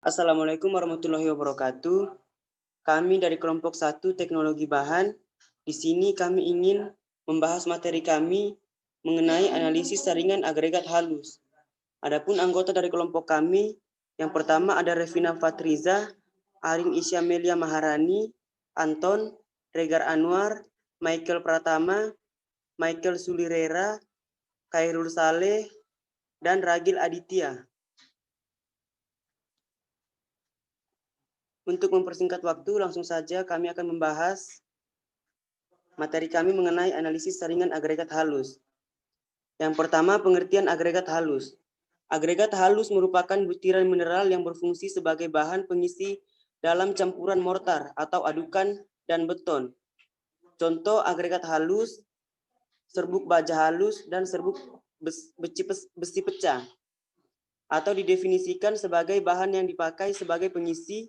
Assalamualaikum warahmatullahi wabarakatuh. Kami dari kelompok 1 Teknologi Bahan. Di sini kami ingin membahas materi kami mengenai analisis saringan agregat halus. Adapun anggota dari kelompok kami, yang pertama ada Revina Fatriza, Arin Isyamelia Maharani, Anton, Regar Anwar, Michael Pratama, Michael Sulirera, Khairul Saleh, dan Ragil Aditya. Untuk mempersingkat waktu, langsung saja kami akan membahas materi kami mengenai analisis saringan agregat halus. Yang pertama, pengertian agregat halus. Agregat halus merupakan butiran mineral yang berfungsi sebagai bahan pengisi dalam campuran mortar atau adukan dan beton. Contoh agregat halus, serbuk baja halus, dan serbuk besi pecah. Atau didefinisikan sebagai bahan yang dipakai sebagai pengisi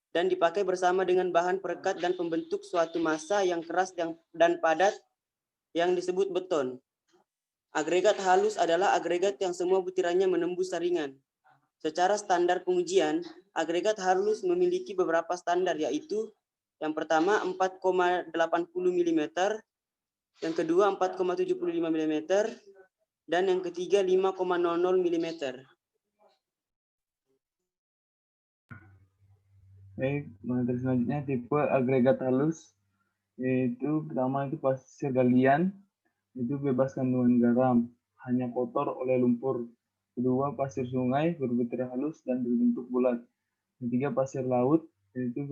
dan dipakai bersama dengan bahan perekat dan pembentuk suatu massa yang keras dan padat yang disebut beton. Agregat halus adalah agregat yang semua butirannya menembus saringan. Secara standar pengujian, agregat halus memiliki beberapa standar, yaitu yang pertama 4,80 mm, yang kedua 4,75 mm, dan yang ketiga 5,00 mm. Baik, materi selanjutnya tipe agregat halus, yaitu pertama itu pasir galian, itu bebas kandungan garam, hanya kotor oleh lumpur. Kedua, pasir sungai berbutir halus dan berbentuk bulat. Ketiga, pasir laut, yaitu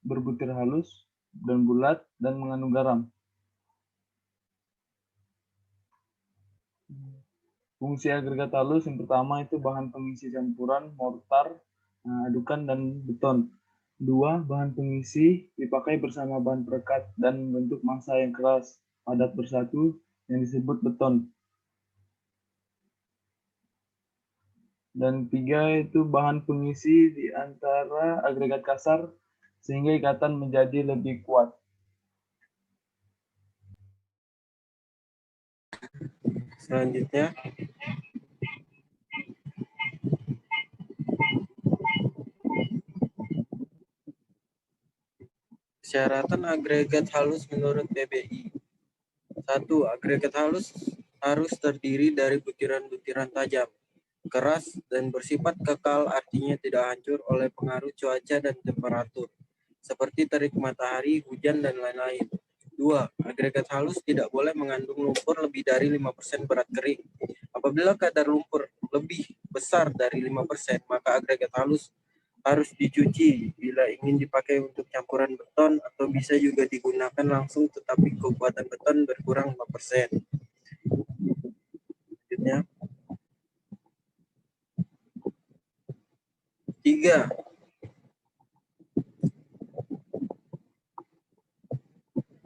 berbutir halus dan bulat dan mengandung garam. Fungsi agregat halus yang pertama itu bahan pengisi campuran, mortar, adukan, dan beton. Dua, bahan pengisi dipakai bersama bahan perekat dan membentuk massa yang keras, padat bersatu yang disebut beton. Dan tiga, itu bahan pengisi di antara agregat kasar sehingga ikatan menjadi lebih kuat. Selanjutnya, persyaratan agregat halus menurut PBI. 1. Agregat halus harus terdiri dari butiran-butiran tajam, keras, dan bersifat kekal, artinya tidak hancur oleh pengaruh cuaca dan temperatur, seperti terik matahari, hujan, dan lain-lain. 2. Agregat halus tidak boleh mengandung lumpur lebih dari 5% berat kering. Apabila kadar lumpur lebih besar dari 5%, maka agregat halus harus dicuci bila ingin dipakai untuk campuran beton, atau bisa juga digunakan langsung tetapi kekuatan beton berkurang 5%. Selanjutnya, 3.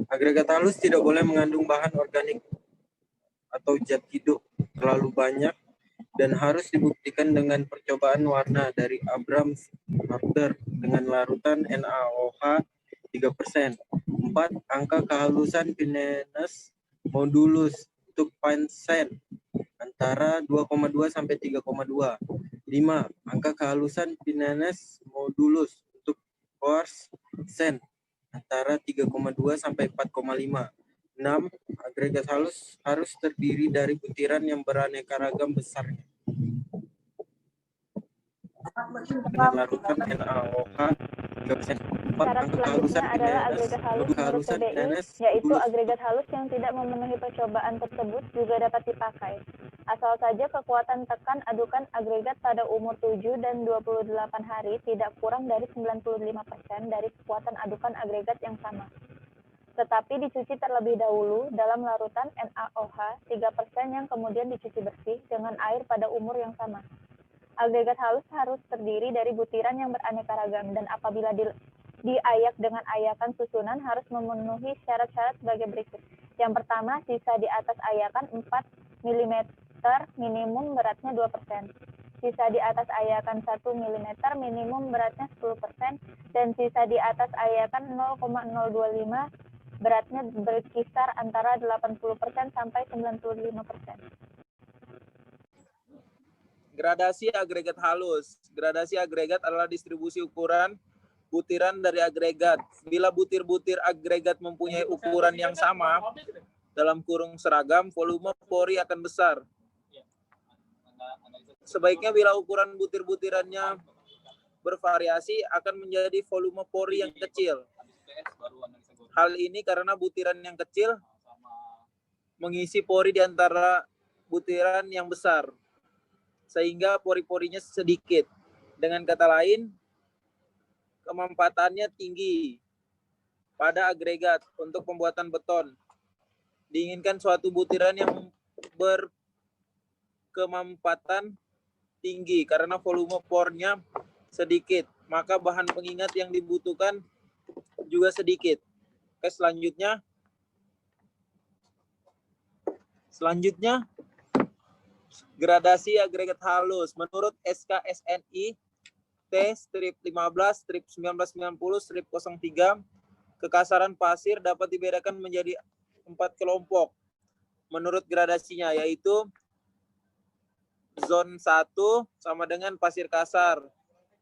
Agregat halus tidak boleh mengandung bahan organik atau zat hidup terlalu banyak dan harus dibuktikan dengan percobaan warna dari Abrams Harder dengan larutan NaOH 3%. 4. Angka kehalusan Pinenus modulus untuk fine sand antara 2,2 sampai 3,2. 5. Angka kehalusan Pinenus modulus untuk coarse sand antara 3,2 sampai 4,5. 6. Agregat halus harus terdiri dari butiran yang beraneka ragam besarnya dengan larutan NaOH 3%. 4. Syarat Angka kehalusan selanjutnya adalah Pinenus agregat halus menurut kehalusan PBI, Pinenus yaitu modulus. agregat halus yang tidak memenuhi percobaan tersebut juga dapat dipakai. Asal saja kekuatan tekan adukan agregat pada umur 7 dan 28 hari tidak kurang dari 95% dari kekuatan adukan agregat yang sama. Tetapi dicuci terlebih dahulu dalam larutan NaOH 3% yang kemudian dicuci bersih dengan air pada umur yang sama. Agregat halus harus terdiri dari butiran yang beraneka ragam dan apabila diayak dengan ayakan susunan harus memenuhi syarat-syarat sebagai berikut. Yang pertama, sisa di atas ayakan 4 mm minimum beratnya 2%. Sisa di atas ayakan 1 mm minimum beratnya 10%, dan sisa di atas ayakan 0,025 beratnya berkisar antara 80% sampai 95%. Gradasi agregat halus. Gradasi agregat adalah distribusi ukuran butiran dari agregat. Bila butir-butir agregat mempunyai ukuran yang sama, dalam kurung seragam, volume pori akan besar. Sebaiknya bila ukuran butir-butirannya bervariasi akan menjadi volume pori yang kecil. Hal ini karena butiran yang kecil mengisi pori di antara butiran yang besar, sehingga pori-porinya sedikit. Dengan kata lain, kemanfaatannya tinggi pada agregat untuk pembuatan beton. Diinginkan suatu butiran yang berkemanfaatan tinggi karena volume pornya sedikit, maka bahan pengingat yang dibutuhkan juga sedikit. Oke, selanjutnya gradasi agregat halus. Menurut SKSNI T-15/1990/03, kekasaran pasir dapat dibedakan menjadi 4 kelompok menurut gradasinya, yaitu zon 1 sama dengan pasir kasar,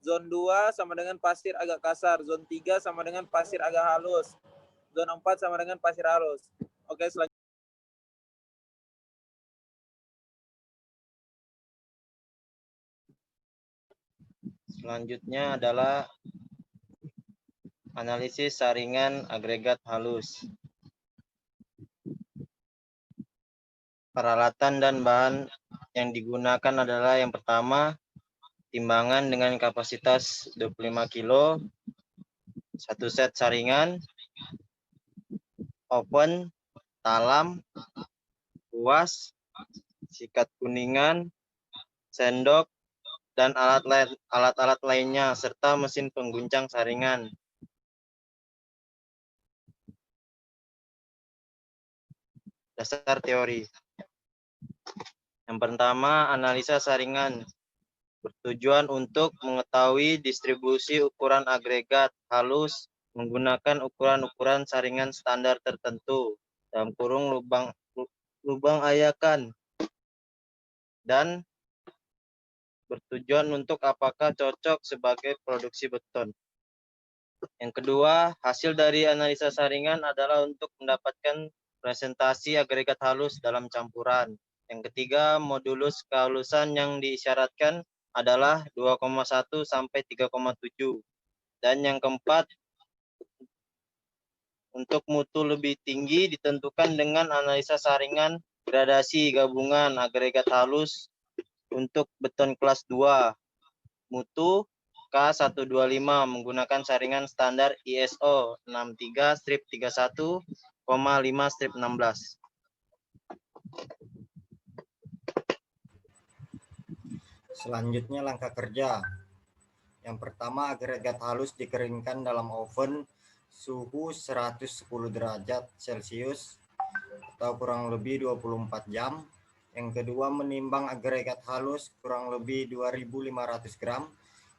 zon 2 sama dengan pasir agak kasar, zon 3 sama dengan pasir agak halus, zon 4 sama dengan pasir halus. Oke, selanjutnya adalah analisis saringan agregat halus. Peralatan dan bahan yang digunakan adalah yang pertama, timbangan dengan kapasitas 25 kg, 1 set saringan, oven, talam, kuas, sikat kuningan, sendok, dan alat-alat lainnya, serta mesin pengguncang saringan. Dasar teori. Yang pertama, analisa saringan. Bertujuan untuk mengetahui distribusi ukuran agregat halus menggunakan ukuran-ukuran saringan standar tertentu dalam kurung lubang ayakan, dan bertujuan untuk apakah cocok sebagai produksi beton. Yang kedua, hasil dari analisa saringan adalah untuk mendapatkan presentasi agregat halus dalam campuran. Yang ketiga, modulus kehalusan yang diisyaratkan adalah 2,1 sampai 3,7. Dan yang keempat, untuk mutu lebih tinggi ditentukan dengan analisa saringan gradasi gabungan agregat halus untuk beton kelas 2. Mutu K125 menggunakan saringan standar ISO 63-31,5-16. Selanjutnya langkah kerja. Yang pertama, agregat halus dikeringkan dalam oven suhu 110 derajat Celcius atau kurang lebih 24 jam. Yang kedua, menimbang agregat halus kurang lebih 2.500 gram.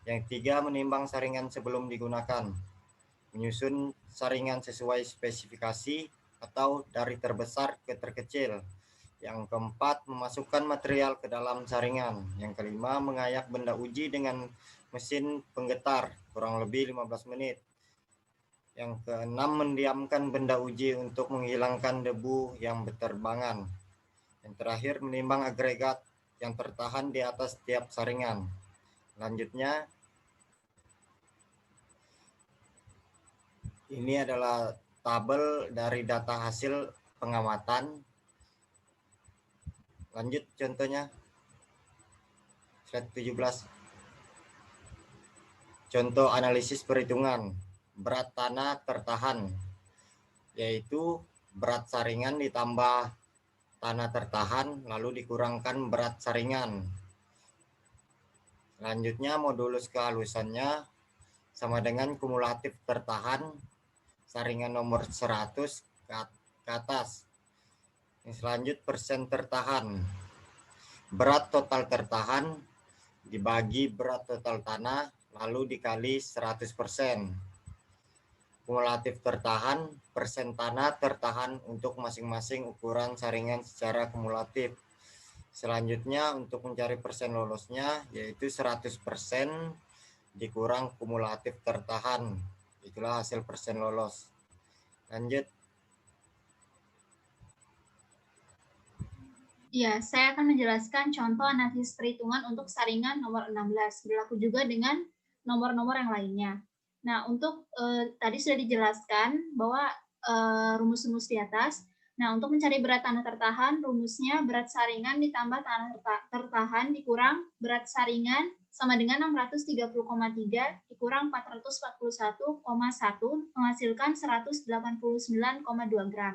Yang ketiga, menimbang saringan sebelum digunakan. Menyusun saringan sesuai spesifikasi atau dari terbesar ke terkecil. Yang keempat, memasukkan material ke dalam saringan. Yang kelima, mengayak benda uji dengan mesin penggetar kurang lebih 15 menit. Yang keenam, mendiamkan benda uji untuk menghilangkan debu yang berterbangan. Yang terakhir, menimbang agregat yang tertahan di atas tiap saringan. Selanjutnya, ini adalah tabel dari data hasil pengamatan. Lanjut contohnya, slide 17. Contoh analisis perhitungan berat tanah tertahan, yaitu berat saringan ditambah tanah tertahan lalu dikurangkan berat saringan. Selanjutnya modulus kehalusannya sama dengan kumulatif tertahan saringan nomor 100 ke atas. Yang selanjutnya persen tertahan. Berat total tertahan dibagi berat total tanah lalu dikali 100%. Kumulatif tertahan, persen tanah tertahan untuk masing-masing ukuran saringan secara kumulatif. Selanjutnya untuk mencari persen lolosnya yaitu 100% dikurang kumulatif tertahan. Itulah hasil persen lolos. Lanjut. Ya, saya akan menjelaskan contoh analisis perhitungan untuk saringan nomor 16. Berlaku juga dengan nomor-nomor yang lainnya. Nah, untuk tadi sudah dijelaskan bahwa rumus-rumus di atas. Nah, untuk mencari berat tanah tertahan, rumusnya berat saringan ditambah tanah tertahan dikurang berat saringan sama dengan 630,3 dikurang 441,1 menghasilkan 189,2 gram.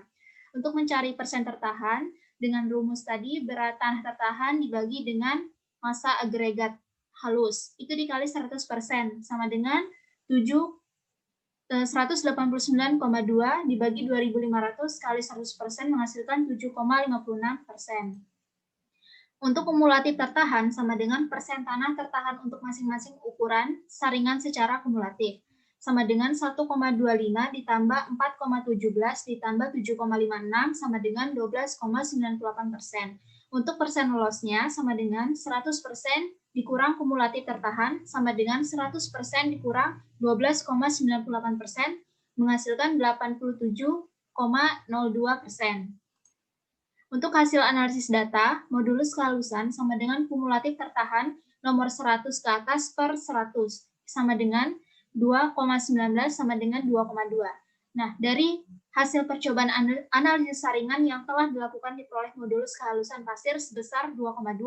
Untuk mencari persen tertahan, dengan rumus tadi berat tanah tertahan dibagi dengan massa agregat halus. Itu dikali 100% sama dengan 189,2 dibagi 2.500 kali 100% menghasilkan 7,56%. Untuk kumulatif tertahan sama dengan persen tanah tertahan untuk masing-masing ukuran saringan secara kumulatif. Sama dengan 1,25 ditambah 4,17 ditambah 7,56 sama dengan 12,98%. Untuk persen lolosnya sama dengan 100% dikurang kumulatif tertahan sama dengan 100% dikurang 12,98% menghasilkan 87,02%. Untuk hasil analisis data, modulus kehalusan sama dengan kumulatif tertahan nomor 100 ke atas per 100 sama dengan 2,19 sama dengan 2,2. Nah, dari hasil percobaan analisis saringan yang telah dilakukan diperoleh modulus kehalusan pasir sebesar 2,2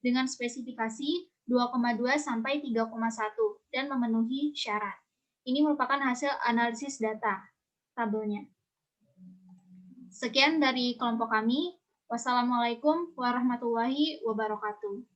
dengan spesifikasi 2,2 sampai 3,1 dan memenuhi syarat. Ini merupakan hasil analisis data tabelnya. Sekian dari kelompok kami. Wassalamualaikum warahmatullahi wabarakatuh.